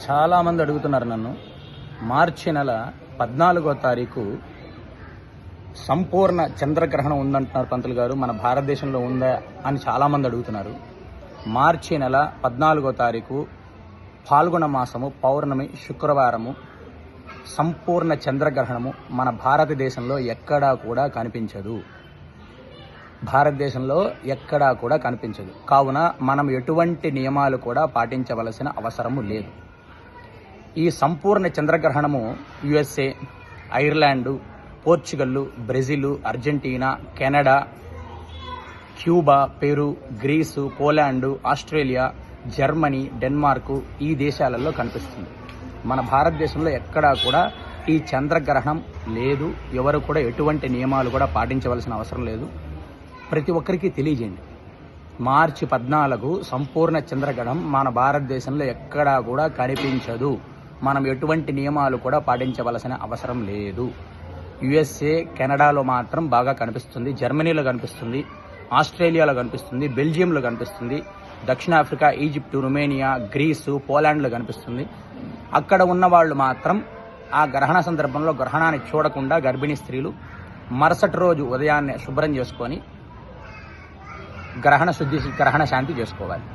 చాలామంది అడుగుతున్నారు నన్ను, మార్చి నెల 14వ తారీఖు సంపూర్ణ చంద్రగ్రహణం ఉందంటున్నారు పంతులు గారు, మన భారతదేశంలో ఉందా అని చాలామంది అడుగుతున్నారు. మార్చి నెల 14వ తారీఖు పాల్గొన మాసము పౌర్ణమి శుక్రవారము సంపూర్ణ చంద్రగ్రహణము మన భారతదేశంలో ఎక్కడా కూడా కనిపించదు. కావున మనం ఎటువంటి నియమాలు కూడా పాటించవలసిన అవసరము లేదు. ఈ సంపూర్ణ చంద్రగ్రహణము USA, Ireland, Portugal, Brazil, Argentina, Canada, Cuba, Peru, Greece, Poland, Australia, Germany, Denmark ఈ దేశాలలో కనిపిస్తుంది. మన భారతదేశంలో ఎక్కడా కూడా ఈ చంద్రగ్రహణం లేదు. ఎవరు కూడా ఎటువంటి నియమాలు కూడా పాటించవలసిన అవసరం లేదు. ప్రతి ఒక్కరికి తెలియజేయండి. మార్చి 14 సంపూర్ణ చంద్రగ్రహణం మన భారతదేశంలో ఎక్కడా కూడా కనిపించదు. మనం ఎటువంటి నియమాలు కూడా పాటించవలసిన అవసరం లేదు. యుఎస్ఏ, కెనడాలో మాత్రం బాగా కనిపిస్తుంది, జర్మనీలో కనిపిస్తుంది, ఆస్ట్రేలియాలో కనిపిస్తుంది, బెల్జియంలో కనిపిస్తుంది, దక్షిణాఫ్రికా, ఈజిప్టు, రుమేనియా, గ్రీసు, పోలాండ్లో కనిపిస్తుంది. అక్కడ ఉన్న వాళ్ళు మాత్రం ఆ గ్రహణ సందర్భంలో గ్రహణాన్ని చూడకుండా గర్భిణీ స్త్రీలు మరుసటి రోజు ఉదయాన్నే శుభ్రం చేసుకొని గ్రహణ శాంతి చేసుకోవాలి.